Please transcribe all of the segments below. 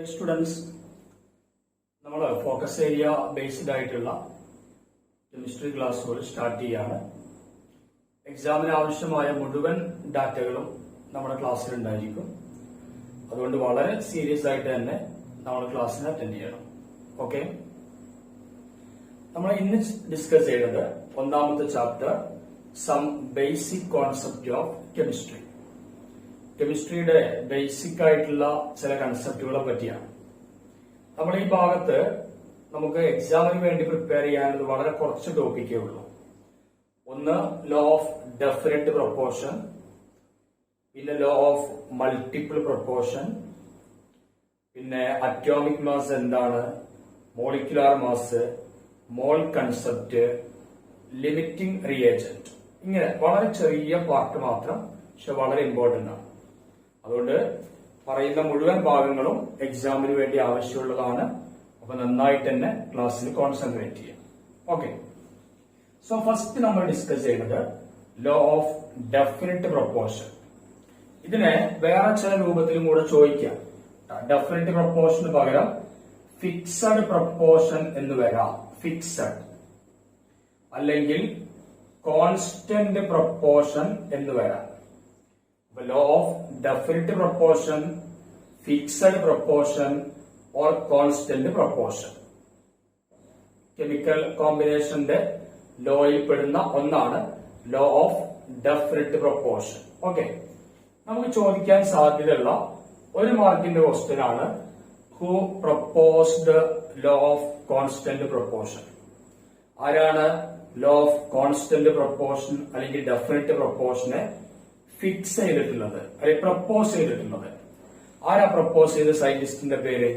Dear students, നമ്മൾ focus area based ആയിട്ടുള്ള chemistry ക്ലാസ്സുകൾ സ്റ്റാർട്ട് ചെയ്യാണ്. എക്സാമിന് ആവശ്യമായ മുഴുവൻ ഡാറ്റകളും നമ്മുടെ ക്ലാസ്സിൽ ഉണ്ടായിരിക്കും. അതുകൊണ്ട് വളരെ സീരിയസ് ആയിട്ട് തന്നെ നമ്മൾ ക്ലാസ്സിന് അറ്റൻഡ് ചെയ്യണം. ഓക്കെ, നമ്മൾ ഇന്ന് ഡിസ്കസ് ചെയ്യുന്നത് ഒന്നാമത്തെ chapter some basic concept of chemistry. കെമിസ്ട്രിയുടെ ബേസിക് ആയിട്ടുള്ള ചില കൺസെപ്റ്റുകളെ പറ്റിയാണ്. നമ്മൾ ഈ ഭാഗത്ത് നമുക്ക് എക്സാമിന് വേണ്ടി പ്രിപ്പയർ ചെയ്യാനുള്ളത് വളരെ കുറച്ച് ടോപ്പിക്കേ ഉള്ളൂ. ഒന്ന് ലോ ഓഫ് ഡെഫിനിറ്റ് പ്രൊപ്പോർഷൻ, പിന്നെ ലോ ഓഫ് മൾട്ടിപ്പിൾ പ്രൊപ്പോർഷൻ, പിന്നെ അറ്റോമിക് മാസ് എന്താണ്, മോളിക്കുലാർ മാസ്, മോൾ കൺസെപ്റ്റ്, ലിമിറ്റിംഗ് റിയേജന്റ്. ഇങ്ങനെ വളരെ ചെറിയ പാർട്ട് മാത്രം, പക്ഷെ വളരെ ഇമ്പോർട്ടന്റ് ആണ്. അതുകൊണ്ട് പറയുന്ന മുഴുവൻ ഭാഗങ്ങളും എക്സാമിന് വേണ്ടി ആവശ്യമുള്ളതാണ്. അപ്പൊ നന്നായിട്ട് തന്നെ ക്ലാസ്സിൽ കോൺസെൻട്രേറ്റ് ചെയ്യാം. ഓക്കെ, സോ ഫസ്റ്റ് നമ്മൾ ഡിസ്കസ് ചെയ്യുന്നത് ലോ ഓഫ് ഡെഫിനിറ്റ് പ്രൊപ്പോർഷൻ. ഇതിനെ വേറെ ചില രൂപത്തിലും കൂടെ ചോദിക്കാം. ഡെഫിനിറ്റ് പ്രൊപ്പോർഷന് പകരം ഫിക്സഡ് പ്രൊപ്പോർഷൻ എന്ന് വരാം. ഫിക്സഡ് അല്ലെങ്കിൽ കോൺസ്റ്റന്റ് പ്രൊപ്പോർഷൻ എന്ന് വരാം. Law of definite proportion, fixed proportion or constant proportion. Chemical കോമ്പിനേഷന്റെ ലോയിൽ പെടുന്ന ഒന്നാണ് law of definite proportion. Okay, നമുക്ക് ചോദിക്കാൻ സാധ്യതയുള്ള ഒരു മാർക്കിന്റെ ക്വസ്റ്റ്യൻ ആണ് who proposed law of constant proportion. ആരാണ് ലോ ഓഫ് കോൺസ്റ്റന്റ് പ്രൊപ്പോർഷൻ അല്ലെങ്കിൽ ഡെഫിനിറ്റ് പ്രൊപ്പോർഷനെ ഫിക്സ് ചെയ്തിട്ടുള്ളത് അല്ലെങ്കിൽ പ്രപ്പോസ് ചെയ്തിട്ടുള്ളത്? ആരാ പ്രപ്പോസ് ചെയ്ത സയന്റിസ്റ്റിന്റെ പേര്?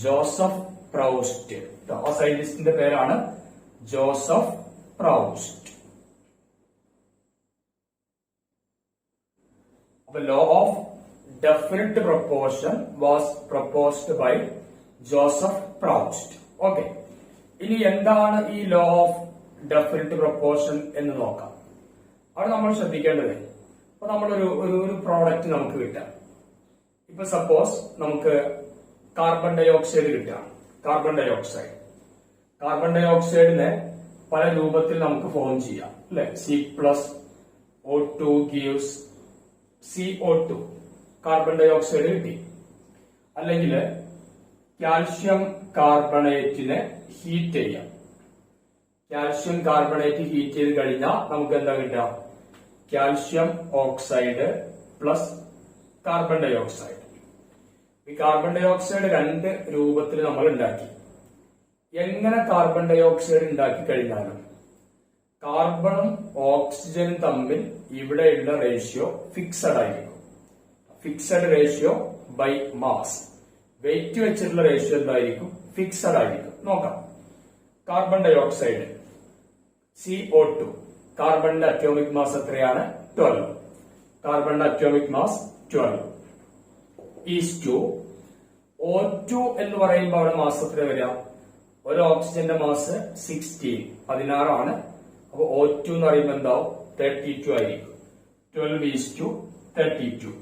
Joseph Proust. ആ സയന്റിസ്റ്റിന്റെ പേരാണ് ജോസഫ് പ്രൗസ്റ്റ്. അപ്പൊ law of definite proportion was proposed by Joseph Proust. Okay, ഇനി എന്താണ് ഈ ലോ ഓഫ് ഡെഫിനിറ്റ് പ്രൊപ്പോർഷൻ എന്ന് നോക്കാം. അവിടെ നമ്മൾ ശ്രദ്ധിക്കേണ്ടത്, അപ്പൊ നമ്മളൊരു പ്രോഡക്റ്റ് നമുക്ക് കിട്ടാം. ഇപ്പൊ സപ്പോസ് നമുക്ക് കാർബൺ ഡൈ ഓക്സൈഡ് കിട്ടാം. കാർബൺ ഡൈ ഓക്സൈഡിനെ പല രൂപത്തിൽ നമുക്ക് ഫോം ചെയ്യാം, അല്ലെ? C+O2 gives CO2. Carbon dioxide കിട്ടി. അല്ലെങ്കിൽ കാൽഷ്യം കാർബണേറ്റിനെ ഹീറ്റ് ചെയ്യാം. കാൽഷ്യം കാർബണേറ്റ് ഹീറ്റ് ചെയ്ത് കഴിഞ്ഞാൽ നമുക്ക് എന്താ കിട്ടാം? Calcium oxide plus carbon dioxide. ഈ കാർബൺ ഡൈ ഓക്സൈഡ് രണ്ട് രൂപത്തിൽ നമ്മൾ ഉണ്ടാക്കി. എങ്ങനെ കാർബൺ ഡൈ ഓക്സൈഡ് ഉണ്ടാക്കി കഴിഞ്ഞാലും കാർബണും ഓക്സിജനും തമ്മിൽ ഇവിടെയുള്ള റേഷ്യോ ഫിക്സഡ് ആയിരിക്കും. Fixed ratio by mass. Weight വെച്ചിട്ടുള്ള റേഷ്യോ എന്തായിരിക്കും? ഫിക്സഡ് ആയിരിക്കും. നോക്കാം. കാർബൺ ഡൈ ഓക്സൈഡ് CO2, കാർബണിന്റെ അറ്റോമിക് മാസ് എത്രയാണ്? 12. കാർബണിന്റെ atomic mass 12 is to O2 എന്ന് പറയുമ്പോൾ അവിടെ മാസ് എത്ര വരിക? ഒരു ഓക്സിജന്റെ മാസ് 16 ആണ്. അപ്പൊ O2 എന്ന് പറയുമ്പോൾ എന്താവും? 32 ആയിരിക്കും. 12:32.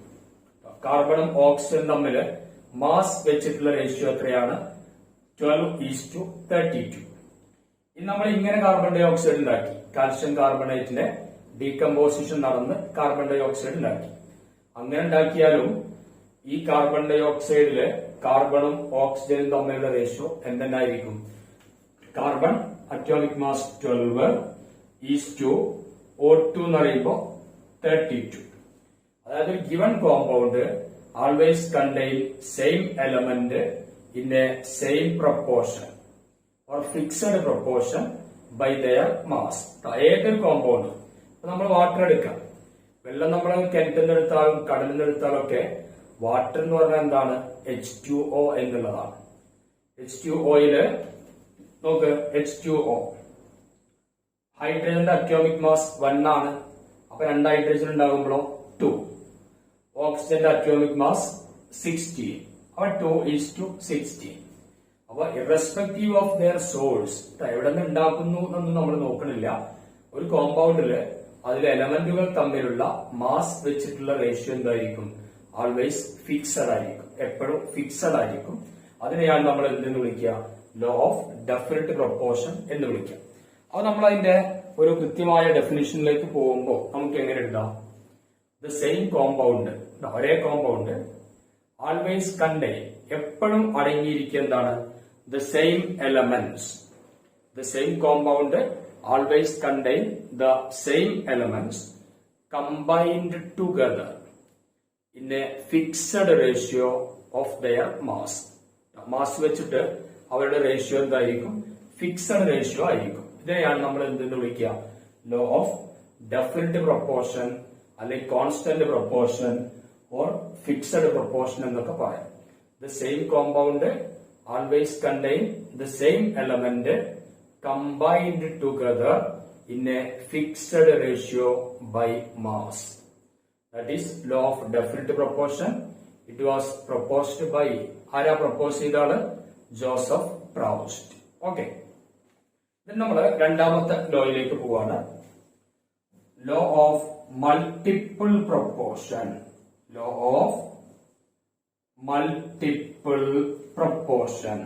കാർബണും ഓക്സിജനും തമ്മിൽ മാസ് വെച്ചിട്ടുള്ള റേഷ്യോ എത്രയാണ്? 12:32. ഇനി നമ്മൾ ഇങ്ങനെ കാർബൺ ഡൈ ഓക്സൈഡ് ഉണ്ടാക്കി. കാൽഷ്യം കാർബണേറ്റിന്റെ ഡീകമ്പോസിഷൻ നടന്ന് കാർബൺ ഡൈ ഓക്സൈഡ് ഉണ്ടാക്കി. അങ്ങനെ ഉണ്ടാക്കിയാലും ഈ കാർബൺ ഡൈ ഓക്സൈഡില് കാർബണും ഓക്സിജനും തമ്മിലുള്ള റേഷ്യോ എന്തെന്നായിരിക്കും? Carbon atomic mass 12 is to O2 എന്ന് പറയുമ്പോൾ 32. അതായത് given compound always contain same element in a same proportion or fixed proportion by their mass. ഏതൊരു കോമ്പൗണ്ട്, നമ്മൾ വാട്ടർ എടുക്കാം. വെള്ളം നമ്മൾ കിണറ്റിൽ നിന്ന് എടുത്താലും കടലിൽ നിന്ന് എടുത്താലും ഒക്കെ വാട്ടർ എന്ന് പറഞ്ഞാൽ എന്താണ്? H2O എന്നുള്ളതാണ്. H2Oയില് നോക്ക്, H2O ഹൈഡ്രജന്റെ അറ്റോമിക് മാസ് 1 ആണ്. അപ്പൊ 2 ഹൈഡ്രജൻ ഉണ്ടാകുമ്പോഴോ 2. ഓക്സിജന്റെ അറ്റോമിക് മാസ് 16. അപ്പൊ 2:16. അപ്പൊ ഇറസ്പെക്റ്റീവ് ഓഫ് ദെയർ സോഴ്സ്, എവിടെ നിന്ന് ഉണ്ടാക്കുന്നു എന്നൊന്നും നമ്മൾ നോക്കണില്ല. ഒരു കോമ്പൗണ്ടില് അതിലെ എലമെന്റുകൾ തമ്മിലുള്ള മാസ് വെച്ചിട്ടുള്ള റേഷ്യോ എന്തായിരിക്കും? ആൾവേസ് ഫിക്സഡ് ആയിരിക്കും. എപ്പോഴും ഫിക്സഡ് ആയിരിക്കും. അതിനെയാണ് നമ്മൾ എന്തെന്ന് വിളിക്കുക? ലോ ഓഫ് ഡെഫിനിറ്റ് പ്രൊപ്പോർഷൻ എന്ന് വിളിക്കുക. അപ്പൊ നമ്മൾ അതിന്റെ ഒരു കൃത്യമായ ഡെഫിനിഷനിലേക്ക് പോകുമ്പോൾ നമുക്ക് എങ്ങനെ എഴുതാം? ദ സെയിം കോമ്പൗണ്ട്, ഒരേ കോമ്പൗണ്ട് ആൾവേസ് കണ്ടെയ്ൻ, എപ്പോഴും അടങ്ങിയിരിക്കുക എന്താണ്? The same elements. The same compound always contain the same elements combined together in a fixed ratio of their mass. Mass വെച്ചിട്ട് അവരുടെ റേഷ്യോ എന്തായിരിക്കും? ഫിക്സഡ് റേഷ്യോ ആയിരിക്കും. ഇതിനെയാണ് നമ്മൾ എന്തെന്ന് വിളിക്കുക? ലോ ഓഫ് ഡെഫിനിറ്റ് പ്രൊപ്പോർഷൻ, അല്ലെങ്കിൽ constant proportion or fixed proportion എന്നൊക്കെ പറയാം. The same compound always contain the same element combined together in a fixed ratio by mass. That is law of definite proportion. It was proposed by ആരാ propose ചെയ്താണ്? Joseph Proust. Okay, നമ്മൾ രണ്ടാമത്തെ ലോയിലേക്ക് പോവാണ്. Law of multiple proportion. Law of multiple proportion.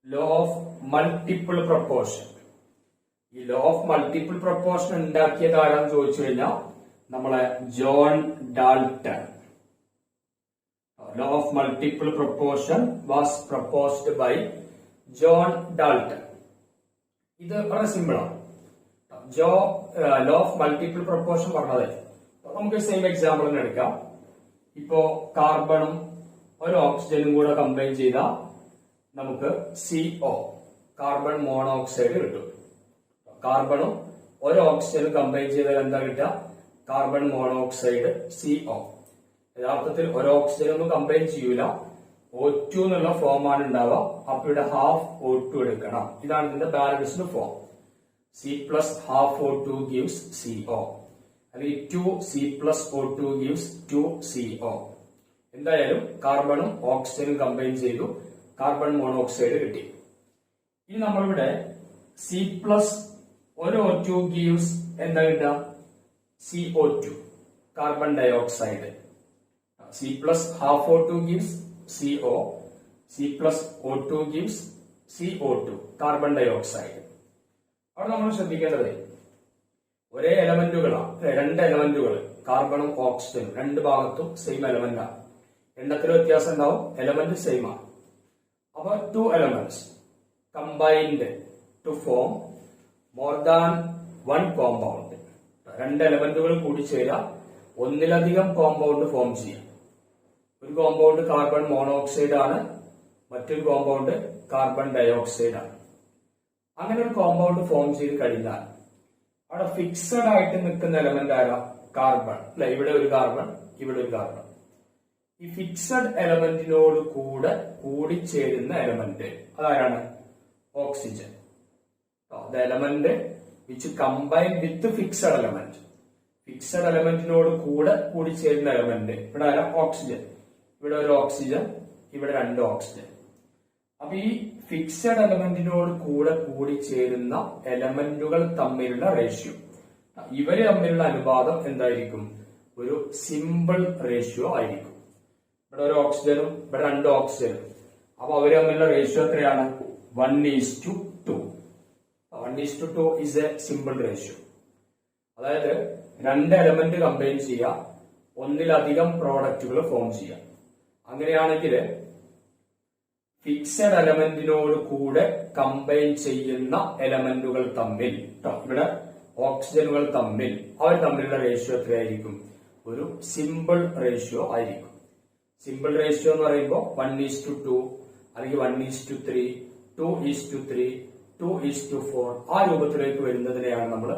Law of multiple proportion. ഈ law of multiple proportion ഉണ്ടാക്കിയത് ആരാന്ന് ചോദിച്ചു കഴിഞ്ഞാൽ നമ്മളെ John Dalton. Law of multiple proportion was proposed by John Dalton. ഇത് വളരെ സിമ്പിളാണ്. ലോ ഓഫ് മൾട്ടിപ്പിൾ പ്രൊപ്പോർഷൻ പറഞ്ഞത് നമുക്ക് സെയിം എക്സാമ്പിൾ തന്നെ എടുക്കാം. ഇപ്പോ കാർബണും ഒരു ഓക്സിജനും കൂടെ കമ്പൈൻ ചെയ്താൽ നമുക്ക് CO, കാർബൺ മോണോക്സൈഡ് കിട്ടും. കാർബണും ഒരു ഓക്സിജനും കമ്പൈൻ ചെയ്താൽ എന്താ കിട്ടുക? Carbon monoxide CO. യഥാർത്ഥത്തിൽ ഒരു ഓക്സിജൻ ഒന്നും കമ്പൈൻ ചെയ്യൂല, O2 എന്നുള്ള ഫോമാണ് ഉണ്ടാവുക. അപ്പൊ ഇവിടെ ഹാഫ് O2 എടുക്കണം. ഇതാണ് ഇതിന്റെ balanced form. C plus half O2 gives CO, അല്ലെങ്കിൽ 2C plus O2 gives 2CO. എന്തായാലും കാർബണും ഓക്സിജനും കമ്പൈൻ ചെയ്തു, കാർബൺ മോണോക്സൈഡ് കിട്ടി. ഇനി നമ്മളിവിടെ C പ്ലസ് ഒരു O2 ഗീവ്സ് എന്താ കിട്ടുക? CO2, carbon dioxide. C plus half O2 gives CO. C plus O2 gives CO2, carbon dioxide. അവിടെ നമ്മൾ ശ്രദ്ധിക്കേണ്ടത് ഒരേ എലമെന്റുകളാണ്, രണ്ട് എലമെന്റുകൾ, കാർബണും ഓക്സിജനും രണ്ട് ഭാഗത്തും സെയിം എലമെന്റാണ്. എണ്ണത്തിൽ വ്യത്യാസം ഉണ്ടാവും, എലമെന്റ് സെയിം ആണ്. അപ്പൊ 2 elements combined to form more than one compound. രണ്ട് എലമെന്റുകൾ കൂടി ചേരാൻ ഒന്നിലധികം കോമ്പൗണ്ട് ഫോം ചെയ്യാം. ഒരു കോമ്പൗണ്ട് കാർബൺ മോണോക്സൈഡ് ആണ്, മറ്റൊരു കോമ്പൗണ്ട് കാർബൺ ഡയോക്സൈഡ് ആണ്. അങ്ങനെ ഒരു കോമ്പൗണ്ട് ഫോം ചെയ്ത് കഴിഞ്ഞാൽ അവിടെ ഫിക്സഡ് ആയിട്ട് നിൽക്കുന്ന എലമെന്റ് ആരാ? കാർബൺ. അല്ലെ, ഇവിടെ ഒരു കാർബൺ, ഇവിടെ ഒരു കാർബൺ. ഈ ഫിക്സഡ് എലമെന്റിനോട് കൂടെ കൂടിച്ചേരുന്ന എലമെന്റ് അതാരാണ്? Oxygen. The element which combine with fixed element. Fixed എലമെന്റിനോട് കൂടെ കൂടിച്ചേരുന്ന എലമെന്റ് ഇവിടെ ആരാ? ഓക്സിജൻ. ഇവിടെ ഒരു ഓക്സിജൻ, ഇവിടെ രണ്ട് ഓക്സിജൻ. അപ്പൊ ഈ ഫിക്സഡ് എലമെന്റിനോട് കൂടെ കൂടിച്ചേരുന്ന എലമെന്റുകൾ തമ്മിലുള്ള റേഷ്യോ, ഇവര് തമ്മിലുള്ള അനുപാതം എന്തായിരിക്കും? ഒരു സിമ്പിൾ റേഷ്യോ ആയിരിക്കും. ഇവിടെ ഒരു ഓക്സിജനും ഇവിടെ രണ്ട് ഓക്സിജനും. അപ്പൊ അവര് തമ്മിലുള്ള റേഷ്യോ എത്രയാണ്? 1:2. 1:2 is a simple ratio. അതായത് രണ്ട് എലമെന്റ് കമ്പൈൻ ചെയ്യുക, ഒന്നിലധികം പ്രോഡക്റ്റുകൾ ഫോം ചെയ്യാം. അങ്ങനെയാണെങ്കിൽ ഫിക്സഡ് എലമെന്റിനോട് കൂടെ കമ്പൈൻ ചെയ്യുന്ന എലമെന്റുകൾ തമ്മിൽ, ഇവിടെ ഓക്സിജനുകൾ തമ്മിൽ, അവർ തമ്മിലുള്ള റേഷ്യോ എത്രയായിരിക്കും? ഒരു സിമ്പിൾ റേഷ്യോ ആയിരിക്കും. സിമ്പിൾ റേഷ്യോ എന്ന് പറയുമ്പോൾ 1:2 അല്ലെങ്കിൽ 1:3, 2:3, 2:4 ആ രൂപത്തിലേക്ക് വരുന്നതിനെയാണ് നമ്മൾ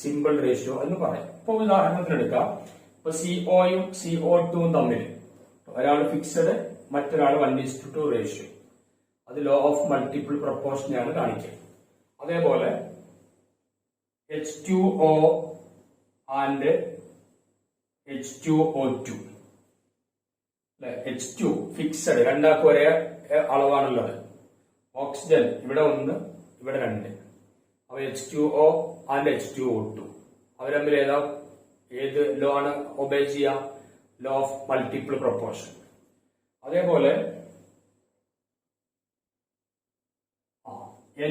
സിമ്പിൾ റേഷ്യോ എന്ന് പറയാം. ഇപ്പൊ ഉദാഹരണത്തിനെടുക്കാം. ഇപ്പൊ COയും CO2 തമ്മിൽ ഒരാൾ ഫിക്സഡ്, മറ്റൊരാൾ 1:2 റേഷ്യോ. അത് ലോ ഓഫ് മൾട്ടിപ്പിൾ പ്രൊപ്പോർഷനെയാണ് കാണിക്കുക. അതേപോലെ H2O and H2O2. H2 fixed, രണ്ടാൾക്കും ഒരേ അളവാണുള്ളത്. ഓക്സിജൻ ഇവിടെ 1, ഇവിടെ 2. അപ്പൊ H2O ആൻഡ് H2O2 അവർ തമ്മിൽ ഏത് ലോ ആണ് ഒബേ ചെയ്യുക? Law of multiple proportion. അതേപോലെ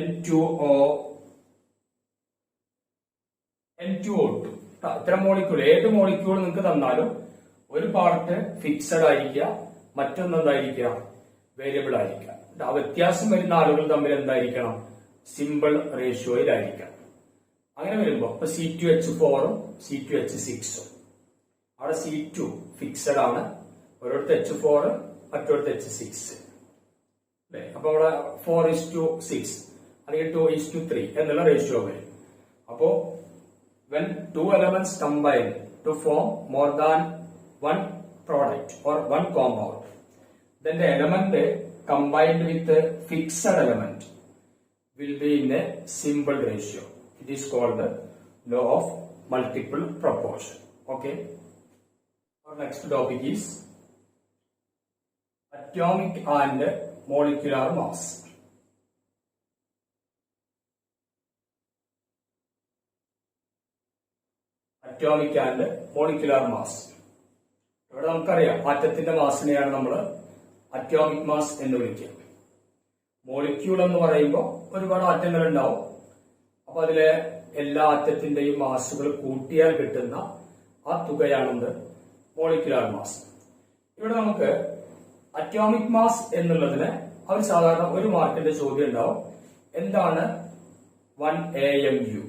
N2O, N2O2 ഇത്തരം മോളിക്യൂൾ, ഏത് മോളിക്യൂൾ നിങ്ങൾക്ക് തന്നാലും ഒരു പാർട്ട് ഫിക്സഡ് ആയിരിക്കുക, മറ്റൊന്ന് എന്തായിരിക്കുക, വേരിയബിൾ ആയിരിക്കുക. ആ വ്യത്യാസം വരുന്ന ആളുകൾ തമ്മിൽ എന്തായിരിക്കണം, സിമ്പിൾ റേഷ്യോയിലായിരിക്കണം. അങ്ങനെ വരുമ്പോ ഇപ്പൊ C2H4ഉം C2H6ഉം, അവിടെ C2 ഫിക്സഡ് ആണ്, ഒരിടത്ത് H4 മറ്റൊരിടത്ത് H6 അല്ലെ. അപ്പൊ അവിടെ 4:6 അല്ലെങ്കിൽ 2:3 എന്നുള്ള റേഷ്യോ വരും. അപ്പോ when two elements combine to form more than one product or one compound, then the element combined with the fixed element will be in a simple ratio. It is called the law of multiple proportion. Okay. Our next topic is atomic and molecular mass. Atomic and molecular mass. ഇവിടെ നമുക്കറിയാം ആറ്റത്തിന്റെ മാസിനെയാണ് നമ്മൾ atomic mass എന്ന് വിളിക്കുക. Molecule എന്ന് പറയുമ്പോൾ ഒരുപാട് ആറ്റങ്ങൾ ഉണ്ടാവും. അപ്പൊ അതിലെ എല്ലാ ആറ്റത്തിന്റെയും മാസുകൾ കൂട്ടിയാൽ കിട്ടുന്ന ആ തുകയാണെന്ത്, മോളിക്യുലാർ മാസ്. ഇവിടെ നമുക്ക് അറ്റോമിക് മാസ് എന്നുള്ളതിന് അവർ സാധാരണ ഒരു മാർക്കിന്റെ ചോദ്യം ഉണ്ടാവും. എന്താണ് 1 AMU?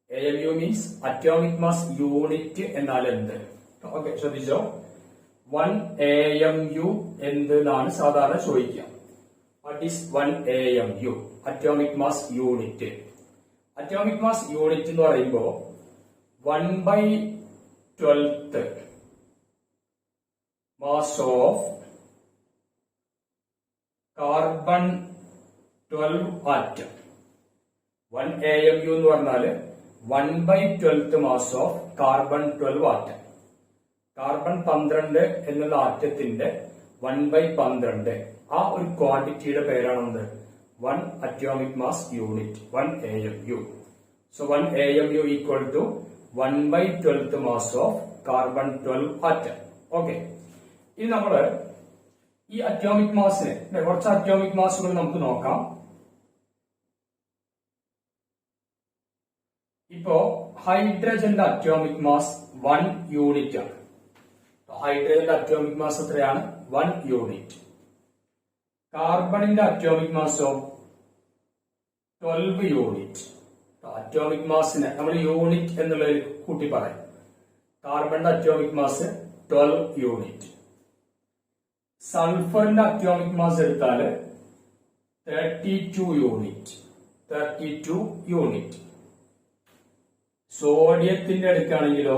AMU means atomic mass unit എന്നാൽ എന്ത്? ഓക്കെ, ശ്രദ്ധിച്ചോ. 1 AMU എന്താണ് സാധാരണ ചോദിക്കുക. What is 1 AMU? Atomic mass unit. Atomic mass unit എന്ന് പറയുമ്പോ 1/12 mass of carbon 12 atom. 1 AMU എന്ന് പറഞ്ഞാല് 1/12 mass of carbon 12 atom. Carbon 12 എന്നുള്ള ആറ്റത്തിന്റെ 1/12 ആ ഒരു ക്വാണ്ടിറ്റിയുടെ പേരാണെന്ത്, 1 atomic mass unit, 1 AMU. So 1 AMU equal to 1/12 mass of carbon 12 atom. Okay. ഇനി നമ്മള് ഈ അറ്റോമിക് മാസിനെ കുറച്ച് അറ്റോമിക് മാസുകൾ നമുക്ക് നോക്കാം. ഇപ്പോ ഹൈഡ്രജന്റെ അറ്റോമിക് മാസ് 1 യൂണിറ്റ് ആണ്. ഹൈഡ്രജന്റെ അറ്റോമിക് മാസ് എത്രയാണ്? 1 യൂണിറ്റ്. കാർബണിന്റെ അറ്റോമിക് മാസോ 12 യൂണിറ്റ്. അറ്റോമിക് മാസിനെ നമ്മൾ യൂണിറ്റ് എന്നുള്ളതിൽ കൂട്ടി പറയും. കാർബണിന്റെ അറ്റോമിക് മാസ് 12 യൂണിറ്റ്. സൾഫറിന്റെ അറ്റോമിക് മാസ് എടുത്താല് 32 യൂണിറ്റ്. 32 യൂണിറ്റ്. സോഡിയത്തിന്റെ എടുക്കുകയാണെങ്കിലോ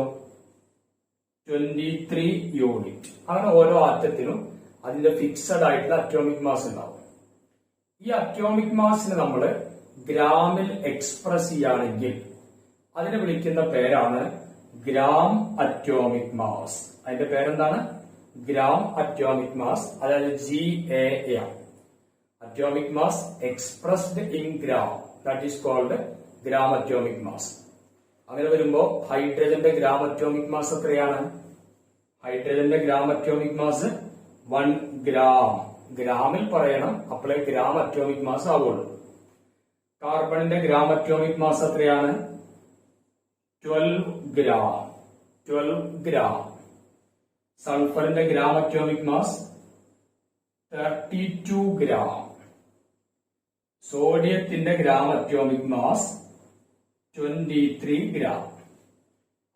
23 യൂണിറ്റ്. അങ്ങനെ ഓരോ ആറ്റത്തിനും അതിന്റെ ഫിക്സഡ് ആയിട്ടുള്ള അറ്റോമിക് മാസ് ഉണ്ടാവും. ഈ അറ്റോമിക് മാസിനെ നമ്മൾ ഗ്രാമിൽ എക്സ്പ്രസ് ചെയ്യുകയാണെങ്കിൽ അതിനെ വിളിക്കുന്ന പേരാണ് ഗ്രാം അറ്റോമിക് മാസ്. അതിന്റെ പേരെന്താണ്? ഗ്രാം അറ്റോമിക് മാസ്, അതായത് GAM. Atomic mass expressed in gram, that is called gram atomic mass. അങ്ങനെ വരുമ്പോ ഹൈഡ്രജന്റെ ഗ്രാം അറ്റോമിക് മാസ് എത്രയാണ്? ഹൈഡ്രജന്റെ ഗ്രാം അറ്റോമിക് മാസ് 1 ഗ്രാം. ഗ്രാമിൽ പറയണം, അപ്പോഴേ ഗ്രാം അറ്റോമിക് മാസ് ആവുള്ളൂ. കാർബണിന്റെ ഗ്രാം അറ്റോമിക് മാസ് എത്രയാണ്? 12 ഗ്രാം. 12 ഗ്രാം. സൾഫറിന്റെ ഗ്രാം അറ്റോമിക് മാസ് 32 ഗ്രാം. സോഡിയത്തിന്റെ ഗ്രാം അറ്റോമിക് മാസ് 23 ഗ്രാം.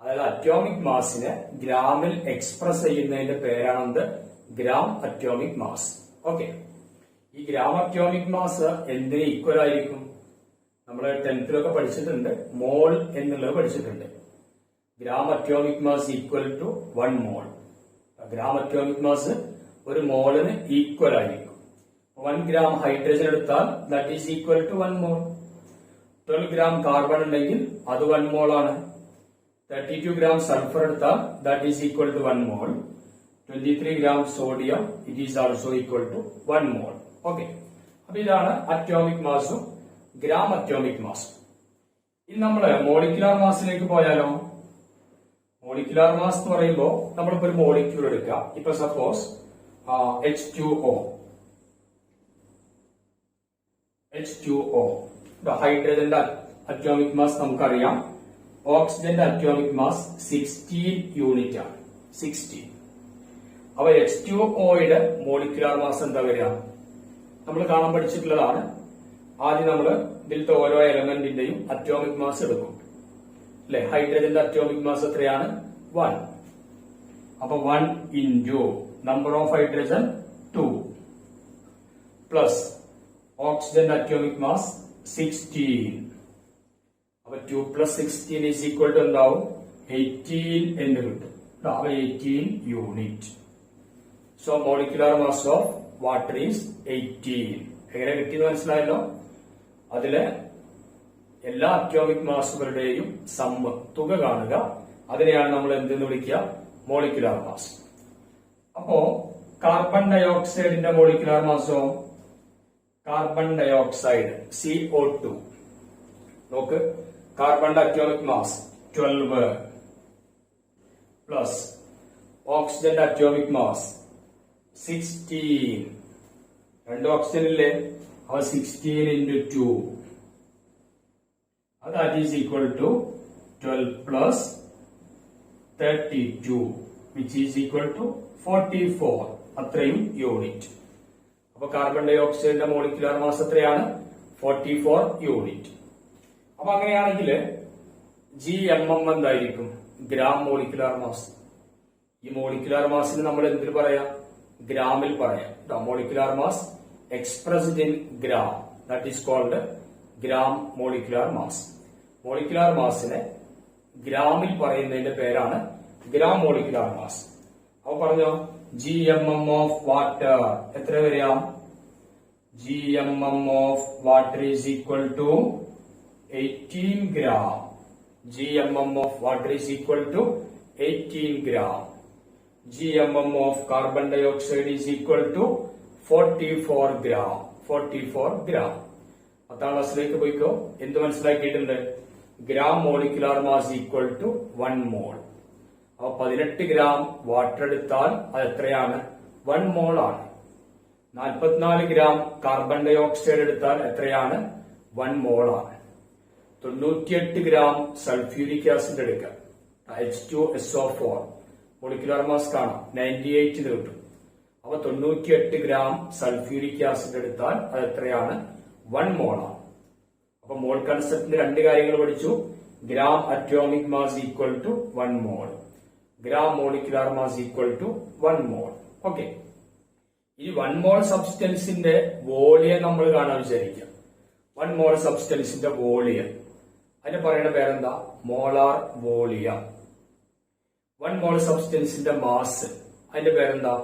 അതായത് അറ്റോമിക് മാസിനെ ഗ്രാമിൽ എക്സ്പ്രസ് ചെയ്യുന്നതിന്റെ പേരാണെന്ത്? Gram atomic mass. ഓക്കെ. ഈ ഗ്രാം അറ്റോമിക് മാസ് എന്തിന് ഈക്വൽ ആയിരിക്കും? നമ്മൾ 10th പഠിച്ചിട്ടുണ്ട്, മോൾ എന്നുള്ളത് പഠിച്ചിട്ടുണ്ട്. Gram atomic mass equal to 1 mole. Gram atomic mass ഒരു മോളിന് ഈക്വൽ ആയിരിക്കും. 1 ഗ്രാം ഹൈഡ്രജൻ എടുത്താൽ that is equal to 1 mole. 12 gram carbon ഉണ്ടെങ്കിൽ അത് 1 മോൾ ആണ്. 32 ഗ്രാം സൾഫർ എടുത്താൽ that is equal to 1 mole. 23 gram sodium, it is also equal to 1 mole. Okay. അപ്പൊ ഇതാണ് അറ്റോമിക് മാസും ഗ്രാം അറ്റോമിക് മാസും. ഇനി നമ്മള് മോളിക്കുലാർ മാസിലേക്ക് പോയാലോ? മോളിക്കുലാർ മാസ് എന്ന് പറയുമ്പോൾ നമ്മളിപ്പോ ഒരു മോളിക്യൂൾ എടുക്കുക. ഇപ്പൊ സപ്പോസ് H2O. ഹൈഡ്രജന്റെ അറ്റോമിക് മാസ് നമുക്കറിയാം. ഓക്സിജന്റെ അറ്റോമിക് മാസ് 16 യൂണിറ്റ് ആണ്. 16. അപ്പൊ H2Oയുടെ മോളിക്കുലാർ മാസ് എന്താ വരിക? നമ്മൾ കാണാൻ പഠിച്ചിട്ടുള്ളതാണ്. ആദ്യം നമ്മൾ ഇതിലത്തെ ഓരോ എലമെന്റിന്റെയും അറ്റോമിക് മാസ് എടുക്കും അല്ലെ. ഹൈഡ്രജന്റെ അറ്റോമിക് മാസ് എത്രയാണ്? 1. അപ്പൊ 1 into number of hydrogen 2 plus ഓക്സിജന്റെ അറ്റോമിക് മാസ് 16. അപ്പൊ 2 പ്ലസ് 16 ഈസ് ഈക്വൽ ടു എന്താവും? 18 എന്ന് കിട്ടും. 18 unit. So molecular mass of water is 18. എങ്ങനെ കിട്ടിയെന്ന് മനസ്സിലായല്ലോ? അതിലെ എല്ലാ അറ്റോമിക് മാസുകളുടെയും സമ്മ് തുക കാണുക. അതിനെയാണ് നമ്മൾ എന്തെന്ന് വിളിക്കുക? Molecular mass. അപ്പോ കാർബൺ ഡയോക്സൈഡിന്റെ മോളിക്കുലാർ മാസോ? കാർബൺ ഡയോക്സൈഡ് CO2 നോക്ക്. കാർബണിന്റെ അറ്റോമിക് മാസ് 12 പ്ലസ് ഓക്സിജന്റെ അറ്റോമിക് മാസ് 16. 2 ഓക്സിജൻ ഇല്ലേ? അവ 16 into 2. That is equal to 12 plus 32 which is equal to 44. അത്രയും യൂണിറ്റ്. അപ്പൊ കാർബൺ ഡൈ ഓക്സൈഡിന്റെ മോളിക്കുലാർ മാസ് എത്രയാണ്? 44 യൂണിറ്റ്. അപ്പൊ അങ്ങനെയാണെങ്കിൽ GMM എന്തായിരിക്കും? Gram molecular mass. ഈ മോളിക്കുലാർ മാസിന് നമ്മൾ എന്തിൽ പറയാം? ഗ്രാമിൽ പറയാം. Molecular mass expressed in gram. That is called gram molecular mass. Molecular മാസിനെ ഗ്രാമിൽ പറയുന്നതിന്റെ പേരാണ് ഗ്രാം മോളിക്കുലാർ മാസ്. അപ്പൊ പറഞ്ഞോ, GMM ഓഫ് വാട്ടർ എത്ര വരിക? GMM of water is equal to 18 gram. GMM of water is equal to 18 gram. GMM of carbon dioxide is equal to 44 gram. 44 gram. 10ാം ക്ലാസ്സിലേക്ക് പോയിക്കോ. എന്ത് മനസ്സിലാക്കിയിട്ടുണ്ട്? Gram molecular mass equal to 1 mole. അപ്പൊ 18 gram water എടുത്താൽ അത് എത്രയാണ്? 1 mole ആണ്. 44 ഗ്രാം കാർബൺ ഡയോക്സൈഡ് എടുത്താൽ എത്രയാണ്? 1 മോൾ ആണ്. 98 ഗ്രാം സൾഫ്യൂരിക് ആസിഡ് എടുക്കാം. H2SO4 മോളിക്കുലാർ മാസ് കാണാം. 98 കിട്ടും. അപ്പൊ 98 ഗ്രാം സൾഫ്യൂരിക് ആസിഡ് എടുത്താൽ അത് എത്രയാണ്? 1 മോൾ ആണ്. അപ്പൊ മോൾ കൺസെപ്റ്റിന് 2 കാര്യങ്ങൾ പഠിച്ചു. Gram atomic mass equal to 1 mole. Gram molecular mass equal to 1 mole. Okay. ഈ 1 മോൾ സബ്സ്റ്റൻസിന്റെ വോളിയം നമ്മൾ കാണാൻ വിചാരിക്കാം. 1 മോൾ സബ്സ്റ്റൻസിന്റെ വോളിയം അതിന് പറയുന്ന പേരെന്താ? Molar volume. 1 മോൾ സബ്സ്റ്റൻസിന്റെ മാസ് അതിന്റെ പേരെന്താ?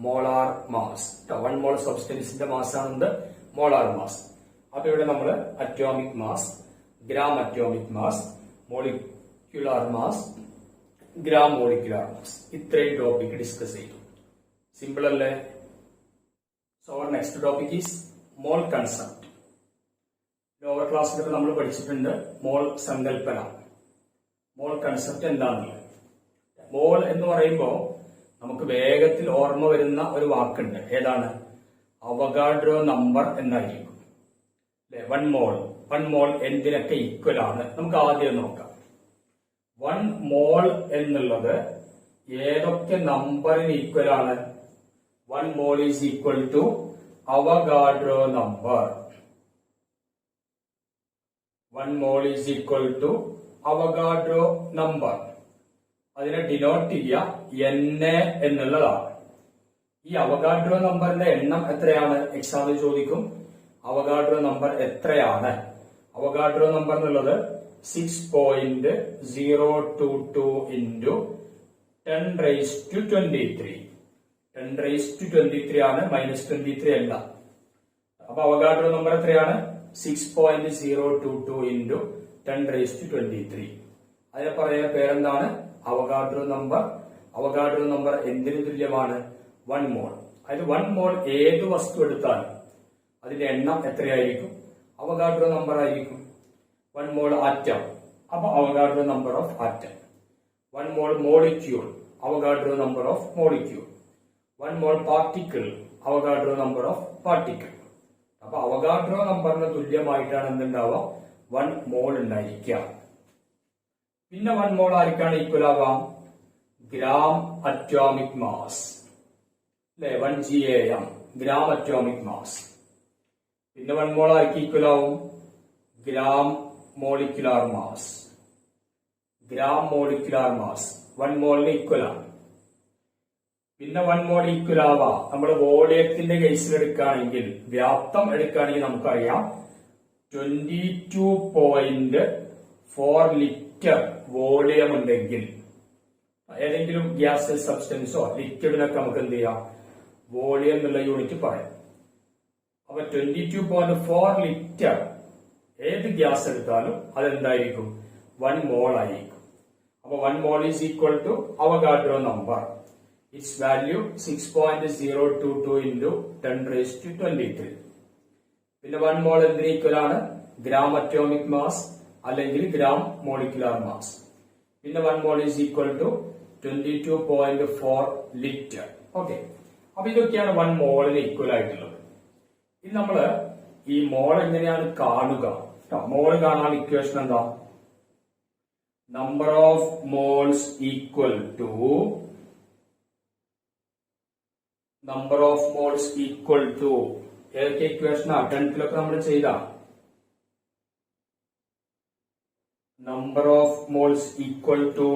Molar mass. 1 മോൾ സബ്സ്റ്റൻസിന്റെ മാസ് ആണെന്ത്? Molar mass. അപ്പൊ ഇവിടെ നമ്മൾ atomic mass, gram atomic mass, molecular mass, gram molecular mass ഇത്രയും ടോപ്പിക് ഡിസ്കസ് ചെയ്തു. സിമ്പിൾ അല്ലേ? So our next topic is mole concept. Lower ക്ലാസ്സിലൊക്കെ നമ്മൾ പഠിച്ചിട്ടുണ്ട് മോൾ സങ്കല്പന. മോൾ കൺസെപ്റ്റ് എന്താണെന്നുള്ളത്. മോൾ എന്ന് പറയുമ്പോൾ നമുക്ക് വേഗത്തിൽ ഓർമ്മ വരുന്ന ഒരു വാക്കുണ്ട്. ഏതാണ്? അവഗാഡ്രോ നമ്പർ എന്നായിരിക്കും. 1 മോൾ. 1 മോൾ എന്തിനൊക്കെ ഈക്വൽ ആണ്? നമുക്ക് ആദ്യം നോക്കാം. 1 മോൾ എന്നുള്ളത് ഏതൊക്കെ നമ്പറിന് ഈക്വൽ ആണ്? 1 mole is equal to Avogadro number. 1 mole is equal to Avogadro number. അതിനെ ഡിനോട്ട് ചെയ്യുക N എന്നുള്ളതാണ്. ഈ അവഗാഡ്രോ നമ്പറിന്റെ എണ്ണം എത്രയാണ്? എക്സാമിൽ ചോദിക്കും. അവഗാഡ്രോ നമ്പർ എത്രയാണ്? അവഗാഡ്രോ നമ്പർ എന്നുള്ളത് 6.022 ഇൻറ്റു 10⁻23. 10⁻23 ആണ്, -23 അല്ല. അപ്പൊ അവഗാഡ്രോ നമ്പർ എത്രയാണ്? 6.022 ഇൻറ്റു 10⁻23. അതിനെ പറയുന്ന പേരെന്താണ്? Avogadro number. അവഗാഡ്രോ നമ്പർ എന്തിനു തുല്യമാണ്? 1 മോൾ. അതായത് 1 മോൾ ഏത് വസ്തു എടുത്താലും അതിന്റെ എണ്ണം എത്രയായിരിക്കും? അവഗാഡ്രോ നമ്പർ ആയിരിക്കും. 1 മോൾ ആറ്റം. അപ്പൊ Avogadro number of atom. 1 mole molecule, Avogadro number of molecule. 1 mole particle, Avogadro number of particle. അപ്പൊ അവഗാഡ്രോ നമ്പറിന് തുല്യമായിട്ടാണ് എന്തുണ്ടാവുക 1 മോൾ ഉണ്ടായിരിക്കുക. പിന്നെ 1 മോൾ ആർക്കാണ് ഈക്വൽ ആവാം? ഗ്രാം അറ്റോമിക് മാസ് അല്ലെ, 1 GAM ഗ്രാം അറ്റോമിക് മാസ്. പിന്നെ 1 മോൾ ആർക്ക് ഈക്വൽ ആവും? Gram molecular mass. Gram molecular mass 1 മോളിന് ഈക്വൽ ആണ്. പിന്നെ 1 മോൾ ഈക്വൽ ആവാം നമ്മൾ വോളിയത്തിന്റെ കേസിൽ എടുക്കുകയാണെങ്കിൽ, വ്യാപ്തം എടുക്കുകയാണെങ്കിൽ നമുക്കറിയാം 22.4 ലിറ്റർ വോളിയം ഉണ്ടെങ്കിൽ, ഏതെങ്കിലും ഗ്യാസ് സബ്സ്റ്റൻസോ ലിക്വിഡിനൊക്കെ നമുക്ക് എന്ത് ചെയ്യാം, വോളിയം എന്നുള്ള യൂണിറ്റ് പറയാം. അപ്പൊ 22.4 ലിറ്റർ ഏത് ഗ്യാസ് എടുത്താലും അതെന്തായിരിക്കും? 1 മോൾ ആയിരിക്കും. അപ്പൊ 1 mole is equal to Avogadro number. Its value 6.022 into 10⁻23. പിന്നെ 1 മോൾ എന്തിന് ഈക്വൽ ആണ്? ഗ്രാം അറ്റോമിക് മാസ് അല്ലെങ്കിൽ ഗ്രാം മോളിക്കുലാർ മാസ്. പിന്നെ 1 mole is equal to 22.4 litre. Okay, അപ്പൊ ഇതൊക്കെയാണ് 1 മോളിന് ഈക്വൽ ആയിട്ടുള്ളത്. ഇനി നമ്മള് ഈ മോൾ എങ്ങനെയാണ് കാണുക? മോൾ കാണാൻ ഇക്വേഷൻ എന്താ? Number of moles equal to ഏതൊക്കെ ഇക്വേഷനാ 10th നമ്മൾ ചെയ്ത number of moles equal to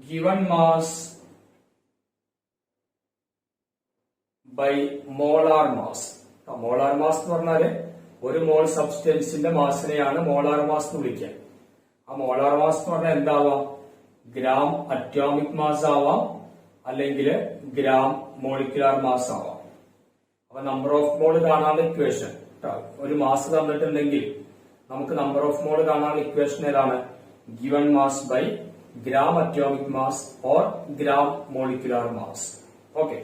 given mass by molar mass. Molar mass എന്ന് പറഞ്ഞാല് ഒരു മോൾ സബ്സ്റ്റൻസിന്റെ മാസിനെയാണ് മോളാർ മാസ് എന്ന് വിളിക്കുക. ആ മോളാർ മാസ് എന്ന് പറഞ്ഞാൽ എന്താവാം? ഗ്രാം അറ്റോമിക് മാസ് ആവാം, അല്ലെങ്കിൽ ഗ്രാം മോളിക്കുലാർ മാസ് ആവാം. അപ്പൊ നമ്പർ ഓഫ് മോൾ കാണാനുള്ള ഇക്വേഷൻ, ഒരു മാസ് തന്നിട്ടുണ്ടെങ്കിൽ നമുക്ക് നമ്പർ ഓഫ് മോൾ കാണാനുള്ള ഇക്വേഷൻ ഏതാണ്? Given mass by gram atomic mass or gram molecular mass. Okay,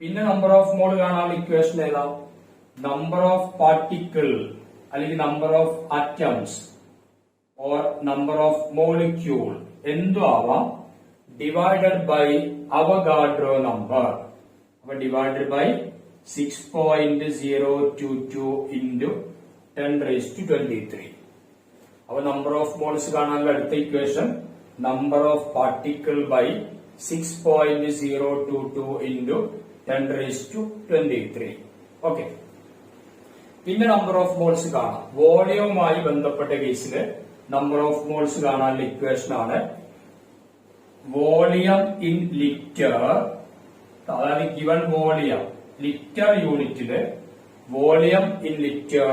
പിന്നെ നമ്പർ ഓഫ് മോൾ കാണാനുള്ള ഇക്വേഷൻ ഏതാ? നമ്പർ ഓഫ് പാർട്ടിക്കിൾ അല്ലെങ്കിൽ number of atoms or number of molecule എന്തും ആവാം, ഡിവൈഡഡ് ബൈ അവഗാഡ്രോ നമ്പർ. അപ്പൊ divided by 6.022 into 10⁻23. അപ്പൊ number of moles കാണാനുള്ള അടുത്ത equation number of particle by 6.022 into 10⁻23. Okay, പിന്നെ നമ്പർ ഓഫ് മോൾസ് കാണാം. വോളിയവുമായി ബന്ധപ്പെട്ട കേസിൽ നമ്പർ ഓഫ് മോൾസ് കാണാനുള്ള ഇക്വേഷൻ ആണ് വോളിയം ഇൻ ലിറ്റർ. അതായത് ഗിവൺ വോളിയം ലിറ്റർ യൂണിറ്റില് volume in litre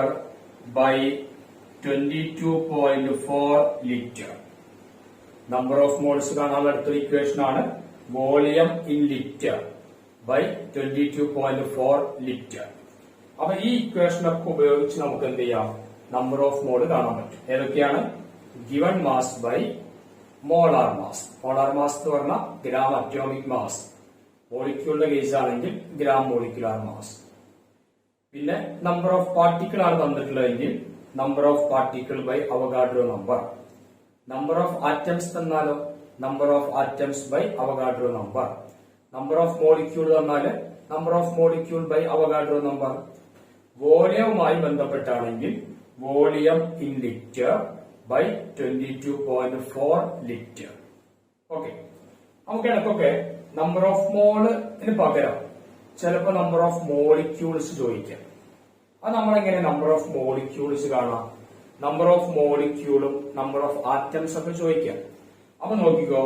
by 22.4 litre. Number of moles കാണാനുള്ള അടുത്തൊരു ഇക്വേഷൻ ആണ് volume in litre by 22.4 litre. അപ്പൊ ഈ ഇക്വേഷനൊക്കെ ഉപയോഗിച്ച് നമുക്ക് എന്ത് ചെയ്യാം? നമ്പർ ഓഫ് മോൾ കാണാൻ പറ്റും. ഏതൊക്കെയാണ്? Given mass by molar mass. Molar mass എന്ന് പറഞ്ഞാൽ ഗ്രാം അറ്റോമിക് മാസ്. മോളിക്യൂളിന്റെ കേസ് ആണെങ്കിൽ ഗ്രാം മോളിക്കുലാർ മാസ്. പിന്നെ നമ്പർ ഓഫ് പാർട്ടിക്കിൾ ആണ് തന്നിട്ടുള്ളതെങ്കിൽ number of particle by Avogadro number. Number of atoms തന്നാലോ number of atoms by Avogadro number. Number of molecule തന്നാല് number of molecule by Avogadro number. വോളിയവുമായി ബന്ധപ്പെട്ടാണെങ്കിൽ volume in litre by 22.4 litre. Okay, നമുക്ക് ഇടയ്ക്കൊക്കെ number of മോളിന് പകരം ചിലപ്പോ number of molecules ചോദിക്കാം. അത് നമ്മളെങ്ങനെ നമ്പർ ഓഫ് മോളിക്യൂൾസ് കാണാം? നമ്പർ ഓഫ് മോളിക്യൂളും നമ്പർ ഓഫ് ആറ്റംസ് ഒക്കെ ചോദിക്കാം. അപ്പൊ നോക്കിക്കോ,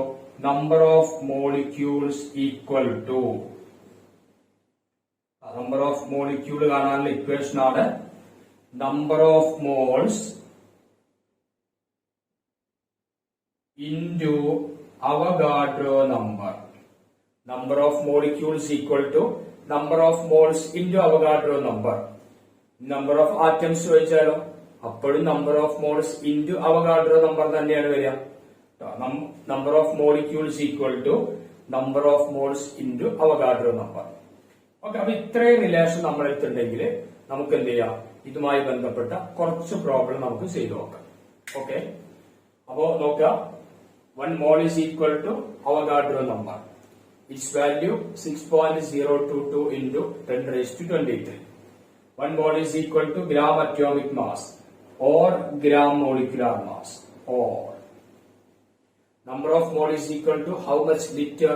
number of molecules equal to number of molecule കാണാനുള്ള ഇക്വേഷൻ ആണ് number of moles into Avogadro number. Number of molecules equal to number of moles into Avogadro number. Number of atoms ചോദിച്ചാലോ അപ്പോഴും number of moles into Avogadro number തന്നെയാണ് വരിക. Number of molecules equal to number of moles into Avogadro number. Okay, അപ്പൊ ഇത്രയും relation നമ്മൾ എടുത്തിട്ടുണ്ടെങ്കിൽ നമുക്ക് എന്ത് ചെയ്യാം? ഇതുമായി ബന്ധപ്പെട്ട കുറച്ച് പ്രോബ്ലം നമുക്ക് ചെയ്തു നോക്കാം. ഓക്കെ, അപ്പോ നോക്കുക, 1 mole is equal to Avogadro number. Its value 6.022 into 10 raised to 23. 1 mole is equal to gram atomic mass or gram molecular mass, or number of mole is equal to how much liter?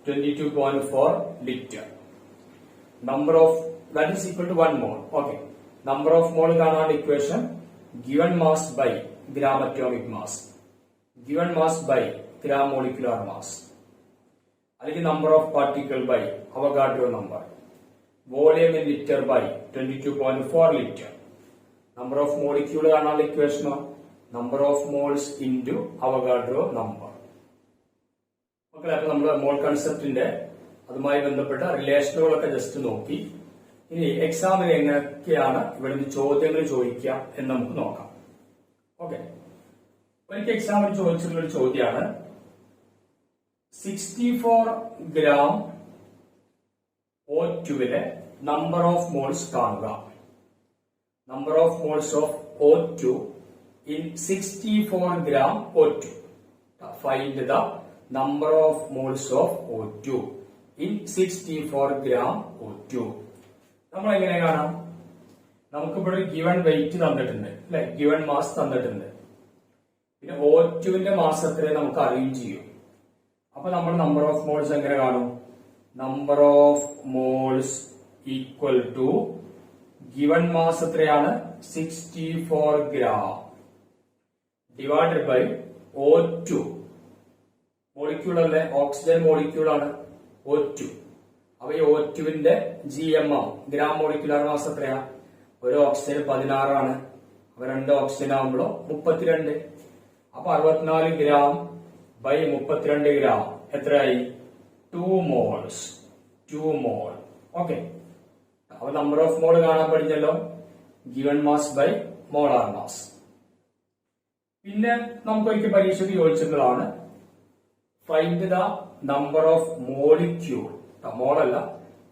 22.4 liter. Number of, that is equal to 1 mole. Okay. Number of mole കാണാൻ equation given mass by gram atomic mass, given mass by gram molecular mass, അല്ലെങ്കിൽ number of particle by Avogadro number, volume in liter by 22.4 liter. Number of molecule കാണാൻ equation number of moles into Avogadro number. മക്കളെ, അപ്പൊ നമ്മൾ മോൾ കൺസെപ്റ്റിന്റെ അതുമായി ബന്ധപ്പെട്ട റിലേഷനുകളൊക്കെ just നോക്കി. ഇനി എക്സാമിന് എങ്ങനെയൊക്കെയാണ് ഇവിടെ നിന്ന് ചോദ്യങ്ങൾ ചോദിക്കുക എന്ന് നമുക്ക് നോക്കാം. ഓക്കെ, ഒരിക്കൽ എക്സാമിന് ചോദിച്ചിട്ടുള്ള ഒരു ചോദ്യമാണ് 64 gram O2 number of moles കാണുക. Number of moles of O2 in 64 gram O2. Find the number of moles of O2 in 64 gram O2. നമ്മൾ എങ്ങനെ കാണാം? നമുക്കിവിടെ ഒരു ഗിവൺ വെയിറ്റ് തന്നിട്ടുണ്ട് അല്ലെ, ഗിവൺ മാസ് തന്നിട്ടുണ്ട്. പിന്നെ O2വിന്റെ മാസ് എത്രയും നമുക്ക് അറിയും ചെയ്യും. അപ്പൊ നമ്മൾ നമ്പർ ഓഫ് മോൾസ് എങ്ങനെ കാണും? Number of moles equal to given mass എത്രയാണ്? 64 gram divided by O2. Molecule അല്ലേ, ഓക്സിജൻ മോളിക്യൂൾ ആണ് O2. അപ്പൊ ഈ O2വിന്റെ GMM ഗ്രാം മോളിക്യുലർ മാസ് എത്രയാ? ഒരു ഓക്സിജൻ 16 ആണ്. അപ്പൊ 2 ഓക്സിജൻ ആകുമ്പോൾ 32. അപ്പൊ 64 ഗ്രാം ബൈ 32 ഗ്രാം എത്രയായി? 2 മോൾസ്. 2 മോൾ. ഓക്കെ, അപ്പൊ നമ്പർ ഓഫ് മോൾ കാണാൻ പഠിച്ചല്ലോ, given mass by molar mass. പിന്നെ നമുക്ക് ഒരിക്കൽ പരീക്ഷയ്ക്ക് ചോദിച്ചിട്ടുള്ളതാണ് find the number of molecule, മോളല്ല,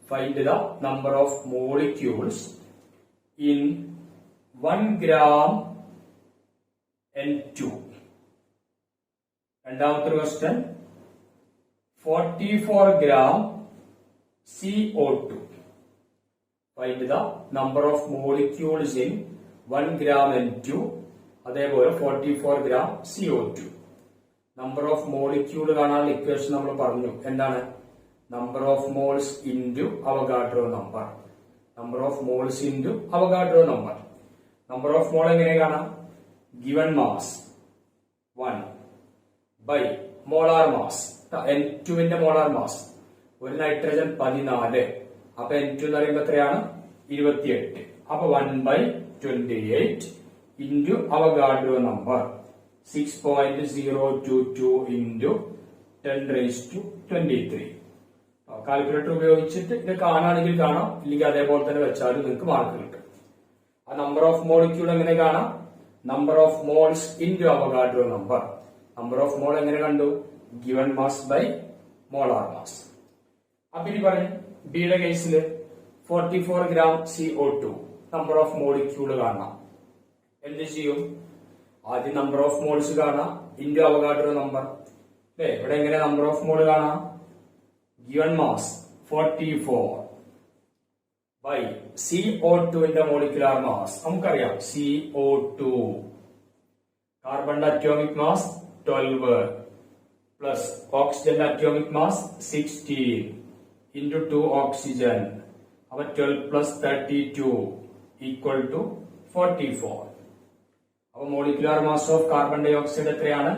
find the number of molecules in 1 gram N2. രണ്ടാമത്തെ question 44 gram CO2. Find the number of molecules in 1 gram N2. അതേപോലെ 44 gram CO2. Number of molecule കാണാനുള്ള equation നമ്മൾ പറഞ്ഞു. എന്താണ്? Number of moles into Avogadro number. Number of moles into Avogadro number. Number of mole എങ്ങനെ കാണാം? Given mass 1 by molar mass. N2വിന്റെ molar mass, ഒരു nitrogen 14. അപ്പൊ N2 എന്ന് പറയുമ്പോൾ എത്രയാണ്? 28. അപ്പൊ 1/28 into Avogadro number 6.022 into 10 raised to 23. Calculator ഉപയോഗിച്ചിട്ട് ഇത് കാണാണെങ്കിൽ കാണാം, ഇല്ലെങ്കിൽ അതേപോലെ തന്നെ വെച്ചാലും നിങ്ങൾക്ക് മാർക്ക് കിട്ടും. ആ നമ്പർ ഓഫ് മോളിക്യൂൾ എങ്ങനെ കാണാം? Number of moles into Avogadro number. Number of mole എങ്ങനെ കണ്ടു? Given mass by molar mass. അപ്പൊ ഇനി പറയും ബിയുടെ കേസിൽ 44 gram CO2 number of molecule കാണാം. എന്ത് ചെയ്യും? ആദ്യം നമ്പർ ഓഫ് മോൾസ് കാണാം ഇൻറ്റു അവഗാഡ്രോ നമ്പർ അല്ലെ. ഇവിടെ എങ്ങനെ നമ്പർ ഓഫ് മോൾ കാണാം? ഗിവൺ മാസ് 44 ബൈ CO2വിന്റെ മോളിക്കുലാർ മാസ് നമുക്കറിയാം, CO2 കാർബണിന്റെ അറ്റോമിക് മാസ് 12 പ്ലസ് ഓക്സിജന്റെ അറ്റോമിക് മാസ് 16 ഇൻറ്റു 2 ഓക്സിജൻ. അപ്പൊ 12 പ്ലസ് 32 ഈക്വൽ ടു 44. അപ്പൊ molecular mass of carbon dioxide എത്രയാണ്?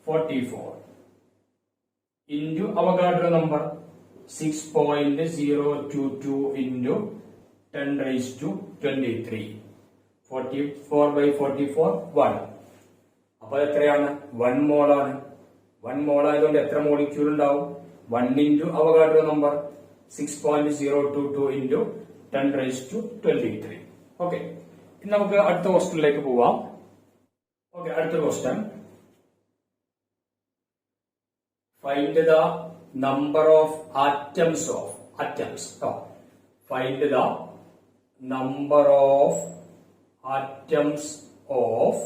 44 into Avogadro number 6.022 into 10 raised to 23. 44/44 1. അപ്പൊ എത്രയാണ്? 1 മോളാണ്. 1 മോൾ ആയതുകൊണ്ട് എത്ര മോളിക്യൂൾ ഉണ്ടാവും? 1 into Avogadro number 6.022 into 10 raised to 23. Okay, ഇനി നമുക്ക് അടുത്ത ക്വസ്റ്റ്യനിലേക്ക് പോവാം. ഓക്കെ, അടുത്ത question find the number of atoms of find the number of atoms of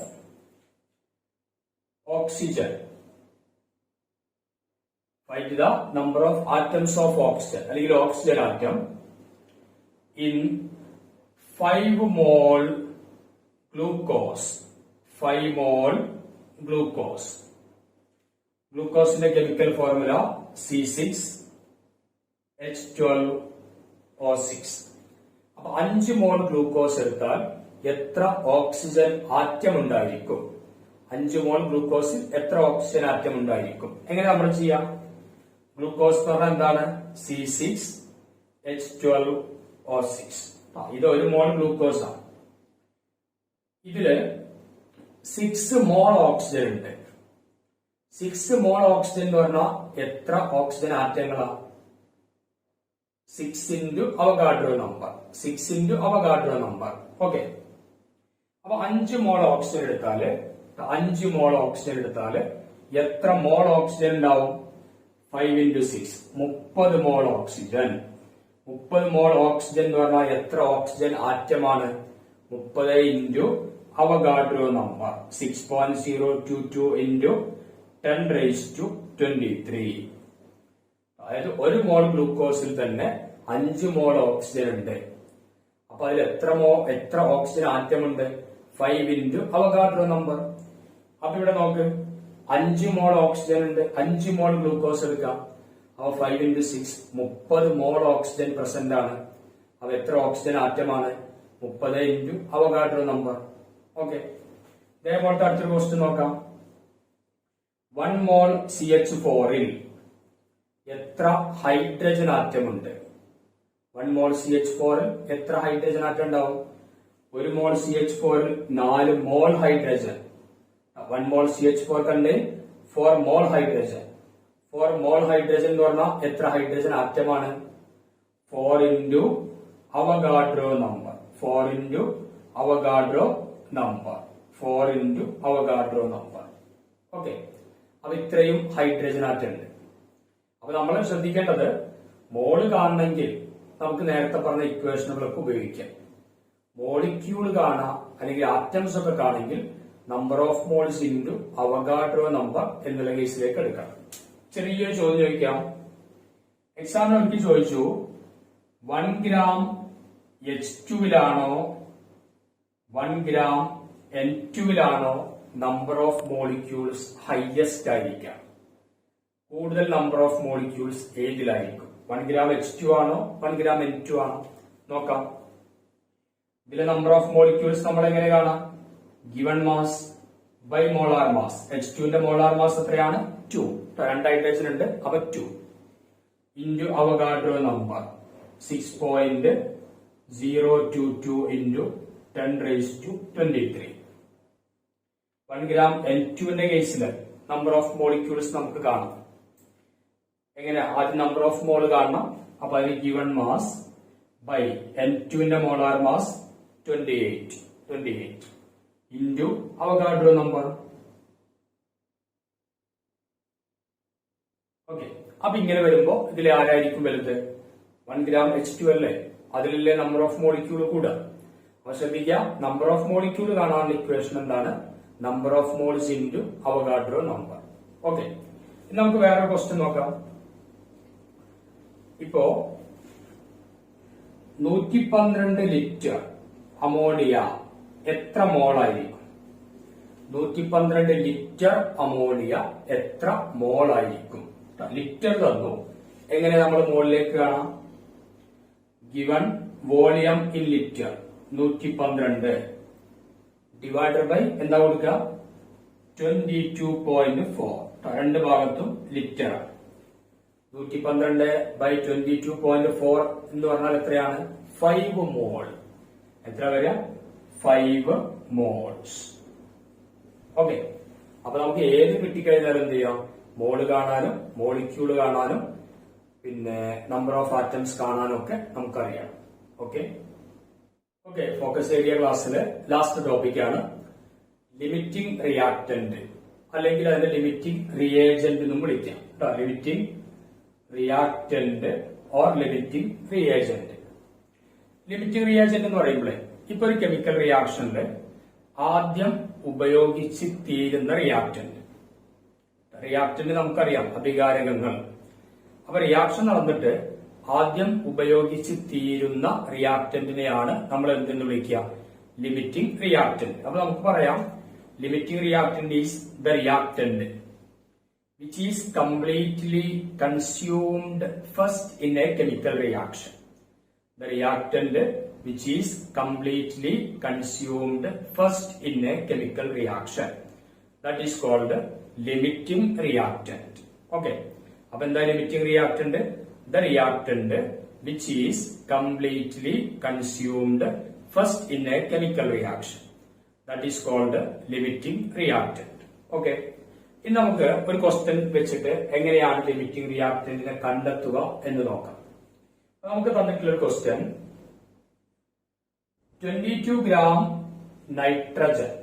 oxygen Find the number of atoms of oxygen അല്ലെങ്കിൽ oxygen atom in 5 mole glucose. 5 mole glucose. ഗ്ലൂക്കോസിന്റെ chemical formula C6H12O6. അപ്പൊ 5 മോൾ glucose എടുത്താൽ എത്ര oxygen atom ഉണ്ടായിരിക്കും? 5 മോൾ ഗ്ലൂക്കോസിൽ എത്ര oxygen atom ഉണ്ടായിരിക്കും? എങ്ങനെ നമ്മൾ ചെയ്യാം? ഗ്ലൂക്കോസ് എന്ന് പറഞ്ഞാൽ എന്താണ്? C6H12O6. ഇത് 1 മോൾ ഗ്ലൂക്കോസ് ആണ്. ഇതില് 6 മോൾ ഓക്സിജൻ ഉണ്ട്. 6 മോൾ ഓക്സിജൻ എന്ന് പറഞ്ഞാൽ എത്ര ഓക്സിജൻ ആറ്റങ്ങളാ? 6 into Avogadro number. 6 into Avogadro number. Okay. അപ്പൊ 5 മോൾ ഓക്സിജൻ എടുത്താല് എത്ര മോൾ ഓക്സിജൻ ഉണ്ടാവും? 5 into 6 30 mole oxygen. 30 mole oxygen എന്ന് പറഞ്ഞാൽ എത്ര ഓക്സിജൻ ആറ്റമാണ്? 30 into അവഗാഡ്രോ നമ്പർ 6.022 into 10⁻23. അതായത് 1 മോൾ ഗ്ലൂക്കോസിൽ തന്നെ 5 മോൾ ഓക്സിജൻ ഉണ്ട്. അപ്പൊ അതിൽ എത്ര ഓക്സിജൻ ആറ്റം ഉണ്ട്? 5 into അവഗാഡ്രോ നമ്പർ. അപ്പൊ ഇവിടെ നോക്ക്, 5 മോൾ ഓക്സിജൻ ഉണ്ട്. 5 മോൾ ഗ്ലൂക്കോസ് എടുക്കാം. അപ്പൊ 5 into 6 30 മോൾ ഓക്സിജൻ പ്രസന്റ് ആണ്. അപ്പൊ എത്ര ഓക്സിജൻ ആറ്റമാണ്? 30 into അവഗാഡ്രോ നമ്പർ. ഓക്കെ. ഇതേപോലത്തെ അടുത്തൊരു ക്വസ്റ്റ്യൻ നോക്കാം. 1 മോൾ CH4ൽ എത്ര ഹൈഡ്രജൻ ആറ്റം ഉണ്ട്? 1 മോൾ CH4ൽ എത്ര ഹൈഡ്രജൻ ആറ്റം ഉണ്ടാവും? 1 മോൾ CH4ൽ 4 mole hydrogen. 1 mole CH4 contain 4 mole hydrogen. 4 mole hydrogen എന്ന് പറഞ്ഞാൽ എത്ര ഹൈഡ്രജൻ ആറ്റമാണ്? 4 into Avogadro number. 4 into Avogadro number. 4 into Avogadro number. Okay. അപ്പൊ ഇത്രയും ഹൈഡ്രജൻ ആറ്റം ഉണ്ട്. അപ്പൊ നമ്മൾ ശ്രദ്ധിക്കേണ്ടത്, മോള് കാണണമെങ്കിൽ നമുക്ക് നേരത്തെ പറഞ്ഞ ഇക്വേഷനുകളൊക്കെ ഉപയോഗിക്കാം. മോളിക്യൂള് കാണാം അല്ലെങ്കിൽ ആറ്റംസ് ഒക്കെ കാണണമെങ്കിൽ number of moles into Avogadro number എന്നുള്ള കേസിലേക്ക് എടുക്കാം. ചെറിയൊരു ചോദ്യം ചോദിക്കാം. എക്സാമിന് എനിക്ക് ചോദിച്ചു 1 gram H2വിലാണോ 1 gram N2വിലാണോ നമ്പർ ഓഫ് മോളിക്യൂൾസ് ഹയസ്റ്റ് ആയിരിക്കാം? കൂടുതൽ നമ്പർ ഓഫ് മോളിക്യൂൾസ് ഏതിലായിരിക്കും? 1 gram H2 ആണോ 1 gram N2 ആണോ? നോക്കാം. ഇതിലെ നമ്പർ ഓഫ് മോളിക്യൂൾസ് നമ്മൾ എങ്ങനെ കാണാം? Given mass by molar mass. H2ന്റെ മോളാർ മാസ് എത്രയാണ്? 2. 2 ഹൈഡ്രജൻ ഉണ്ട്, അപ്പൊ 2 into Avogadro number 6.022 into 10⁻23. 1 gram N2ന്റെ കേസില് നമ്പർ ഓഫ് മോളിക്യൂൾസ് നമുക്ക് കാണാം. എങ്ങനെ? ആദ്യം നമ്പർ ഓഫ് മോൾ കാണണം. അപ്പൊ അതിന് ഗിവൺ മാസ് ബൈ N2ന്റെ molar mass 28 into Avogadro number. Okay. അപ്പൊ ഇങ്ങനെ വരുമ്പോ ഇതിൽ ആരായിരിക്കും വലുത്? 1 gram H2 അല്ലേ? അതിലല്ലേ നമ്പർ ഓഫ് മോളിക്യൂൾ കൂടാ. അപ്പൊ ശ്രദ്ധിക്കുക, നമ്പർ ഓഫ് മോളിക്യൂൾ കാണാനുള്ള ഇക്വേഷൻ എന്താണ്? Number of moles into Avogadro number. Okay. ഇനി നമുക്ക് വേറെ ക്വസ്റ്റ്യൻ നോക്കാം. ഇപ്പോ 112 ലിറ്റർ അമോണിയ എത്ര മോളായിരിക്കും? 112 ലിറ്റർ അമോണിയ എത്ര മോളായിരിക്കും? ലിറ്റർ തന്നു. എങ്ങനെ നമ്മൾ മോളിലേക്ക് കാണാം? Given volume in litre 112 divided by എന്താ കൊടുക്കുക? 22.4. രണ്ട് ഭാഗത്തും ലിറ്റർ ആണ്. 112 by 22.4 എന്ന് പറഞ്ഞാൽ എത്രയാണ്? 5 മോൾ. എത്ര വരിക? 5 മോൾസ്. ഓക്കെ. അപ്പൊ നമുക്ക് ഏത് കിട്ടിക്കഴിഞ്ഞാലും എന്ത് ചെയ്യാം? മോള് കാണാനും മോളിക്യൂള് കാണാനും പിന്നെ നമ്പർ ഓഫ് ആറ്റംസ് കാണാനും ഒക്കെ നമുക്കറിയാം. ഓക്കെ. ഓക്കെ. ഫോക്കസ് ഏരിയ ക്ലാസ്സിലെ ലാസ്റ്റ് ടോപ്പിക്കാണ് ലിമിറ്റിംഗ് റിയാക്ടന്റ്, അല്ലെങ്കിൽ അതിന്റെ ലിമിറ്റിംഗ് റിയേജന്റ് എന്നും വിളിക്കാം. Limiting reactant or limiting reagent. Limiting reagent എന്ന് പറയുമ്പോഴേ, ഇപ്പൊ ഒരു കെമിക്കൽ റിയാക്ഷനില് ആദ്യം ഉപയോഗിച്ച് തീരുന്ന റിയാക്ടന്റ് നമുക്കറിയാം. അഭികാരകങ്ങൾ അപ്പൊ റിയാക്ഷൻ നടന്നിട്ട് ആദ്യം ഉപയോഗിച്ച് തീരുന്ന റിയാക്ടന്റിനെയാണ് നമ്മൾ എന്തെന്ന് വിളിക്കുക? Limiting reactant. അപ്പൊ നമുക്ക് പറയാം, limiting reactant is the reactant which is completely consumed first in a chemical reaction. The reactant which is completely consumed first in a chemical reaction. That is called limiting reactant. Okay. Appo endha limiting reactant? The reactant which is completely consumed first in a chemical reaction. That is called limiting reactant. Okay. ഇനി നമുക്ക് ഒരു question വെച്ചിട്ട് എങ്ങനെയാണ് limiting റിയാക്ടന്റിനെ കണ്ടെത്തുക എന്ന് നോക്കാം. നമുക്ക് തന്നിട്ടുള്ള ഒരു question, 22 gram nitrogen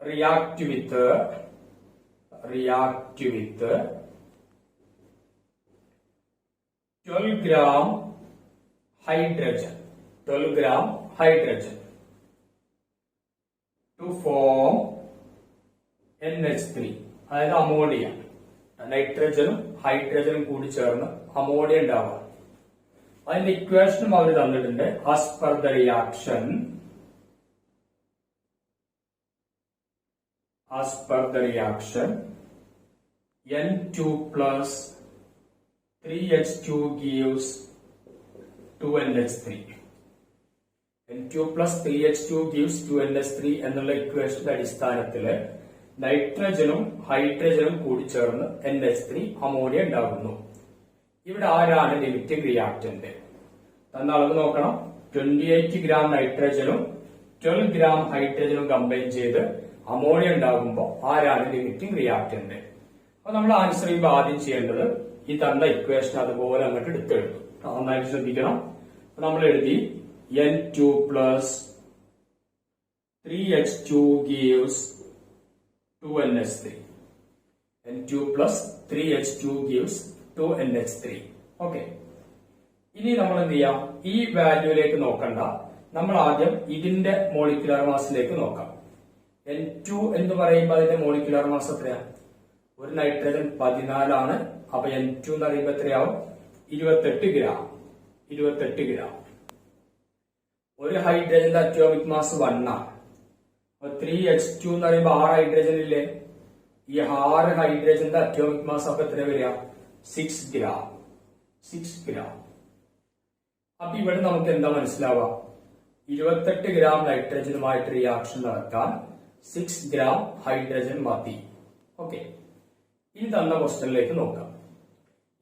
react with 12 gram hydrogen to form NH3, അതായത് അമോണിയ. നൈട്രജനും ഹൈഡ്രജനും കൂടി ചേർന്ന് അമോണിയ ഉണ്ടാവുക. അതിന്റെ ഇക്വേഷനും അവർ തന്നിട്ടുണ്ട്. As per the reaction N2 plus 3H2 gives 2NH3. N2 plus 3H2 gives 2NH3 എന്നുള്ള ഇക്വേഷന്റെ അടിസ്ഥാനത്തില് നൈട്രജനും ഹൈഡ്രജനും കൂടി ചേർന്ന് NH3 അമോണിയ ഉണ്ടാകുന്നു. ഇവിടെ ആരാണ് ലിമിറ്റിംഗ് റിയാക്ടന്റ്? തന്ന അളവ് നോക്കണം. 28 ഗ്രാം നൈട്രജനും 12 ഗ്രാം ഹൈഡ്രജനും കമ്പൈൻ ചെയ്ത് അമോണിയ ഉണ്ടാകുമ്പോൾ ആരാണ് ലിമിറ്റിംഗ് റിയാക്ടന്റ്? അപ്പൊ നമ്മൾ ആൻസർ ചെയ്യുമ്പോൾ ആദ്യം ചെയ്യേണ്ടത് ഈ തന്ന ഇക്വേഷൻ അതുപോലെ അങ്ങോട്ട് എടുത്തെഴുതും. നന്നായിട്ട് ശ്രദ്ധിക്കണം. നമ്മൾ എഴുതി N2 plus 3H2 gives 2NH3. N2 plus 3H2 gives 2NH3. Okay. ഇനി നമ്മൾ എന്ത് ചെയ്യാം? ഈ വാല്യൂയിലേക്ക് നോക്കണ്ട, നമ്മൾ ആദ്യം ഇതിന്റെ മോളിക്കുലർ മാസിലേക്ക് നോക്കാം. N2 എന്ന് പറയുമ്പോൾ അതിന്റെ മോളിക്കുലർ മാസ് എത്രയാണ്? ഒരു നൈട്രജൻ 14 ആണ്. അപ്പൊ N2 എന്ന് പറയുമ്പോൾ എത്രയാവും? 28 ഗ്രാം. ഒരു ഹൈഡ്രജന്റെ അറ്റോമിക് മാസ് 1 ആണ്. 3H2 എന്ന് പറയുമ്പോൾ 6 ഹൈഡ്രജൻ ഇല്ലേ? ഈ 6 ഹൈഡ്രജന്റെ അറ്റോമിക് മാസ് അപ്പൊ എത്ര വരിക? 6 ഗ്രാം. അപ്പൊ ഇവിടെ നമുക്ക് എന്താ മനസ്സിലാവുക? 28 ഗ്രാം നൈട്രജനുമായിട്ട് റിയാക്ഷൻ നടക്കാൻ 6 ഗ്രാം ഹൈഡ്രജൻ മതി. ഓക്കെ. ഇനി തന്ന ക്വസ്റ്റ്യനിലേക്ക് നോക്കാം.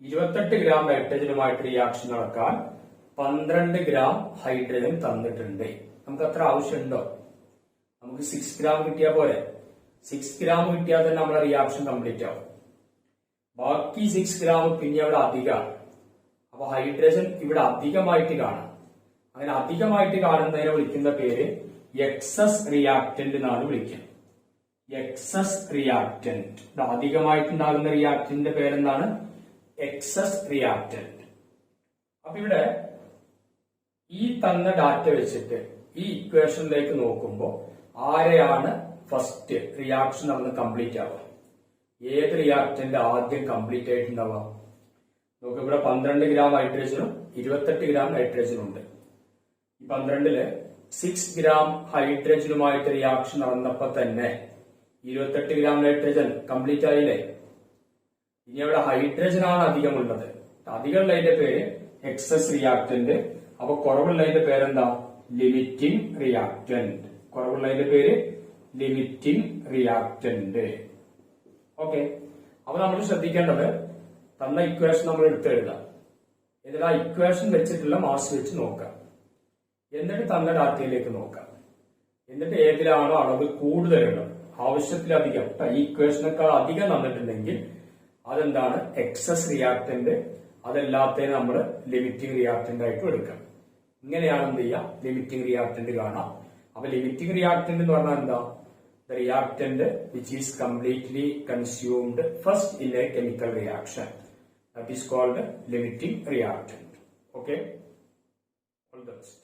28 ഗ്രാം നൈട്രജനുമായിട്ട് റിയാക്ഷൻ നടക്കാൻ 12 ഗ്രാം ഹൈഡ്രജൻ തന്നിട്ടുണ്ട്. നമുക്ക് അത്ര ആവശ്യമുണ്ടോ? നമുക്ക് 6 ഗ്രാം കിട്ടിയാൽ പോരെ? 6 ഗ്രാം കിട്ടിയാൽ തന്നെ നമ്മുടെ റിയാക്ഷൻ കംപ്ലീറ്റ് ആവും. ബാക്കി 6 ഗ്രാം പിന്നെ അവിടെ അധികമാണ്. അപ്പൊ ഹൈഡ്രജൻ ഇവിടെ അധികമായിട്ട് കാണാം. അങ്ങനെ അധികമായിട്ട് കാണുന്നതിനെ വിളിക്കുന്ന പേര് എക്സസ് റിയാക്ടന്റ് എന്നാണ് വിളിക്കുന്നത്. Excess reactant. അധികമായിട്ടുണ്ടാകുന്ന റിയാക്ടന്റിന്റെ പേരെന്താണ്? Excess reactant. അപ്പൊ ഇവിടെ ഈ തന്ന ഡാറ്റ വെച്ചിട്ട് ഈ ഇക്വേഷനിലേക്ക് നോക്കുമ്പോൾ ആരെയാണ് ഫസ്റ്റ് റിയാക്ഷൻ നടന്ന് കംപ്ലീറ്റ് ആവുക? ഏത് റിയാക്ടന്റ് ആദ്യം കംപ്ലീറ്റ് ആയിട്ടുണ്ടാവുക? നമുക്ക് ഇവിടെ 12 ഗ്രാം ഹൈഡ്രജനും 28 ഗ്രാം നൈട്രജനും ഉണ്ട്. ഈ 12-ല് 6 ഗ്രാം ഹൈഡ്രജനുമായിട്ട് റിയാക്ഷൻ നടന്നപ്പോ തന്നെ 28 ഗ്രാം നൈട്രജൻ കംപ്ലീറ്റ് ആയില്ലേ? ഇനി അവിടെ ഹൈഡ്രജൻ ആണ് അധികമുള്ളത്. അധികമുള്ളതിന്റെ പേര് എക്സസ് റിയാക്ടന്റ്. അപ്പൊ കുറവുള്ളതിന്റെ പേരെന്താ? Limiting reactant. കുറവുള്ളതിന്റെ പേര് ലിമിറ്റിംഗ് റിയാക്ടന്റ്. ഓക്കെ. അപ്പൊ നമ്മൾ ശ്രദ്ധിക്കേണ്ടത് തന്ന ഇക്വേഷൻ നമ്മൾ എടുത്തെഴുതാം. എന്നിട്ട് ആ ഇക്വേഷൻ വെച്ചിട്ടുള്ള മാസ് വെച്ച് നോക്കാം. എന്നിട്ട് തന്ന ഡാറ്റയിലേക്ക് നോക്കാം. എന്നിട്ട് ഏതിലാണോ അളവ് കൂടുതലുള്ളത്, ആവശ്യത്തിലധികം, ഈ ഇക്വേഷനേക്കാൾ അധികം തന്നിട്ടുണ്ടെങ്കിൽ അതെന്താണ്? Excess reactant. അതല്ലാത്തതിന് നമ്മൾ ലിമിറ്റിംഗ് റിയാക്ടന്റ് ആയിട്ട് എടുക്കാം. ഇങ്ങനെയാണ് എന്ത് ചെയ്യുക? ലിമിറ്റിംഗ് റിയാക്ടന്റ് കാണാം. അപ്പൊ ലിമിറ്റിംഗ് റിയാക്ടന്റ് എന്ന് പറഞ്ഞാൽ എന്താ? The reactant which is completely consumed first in a chemical reaction. That is called limiting reactant. Okay? All the best.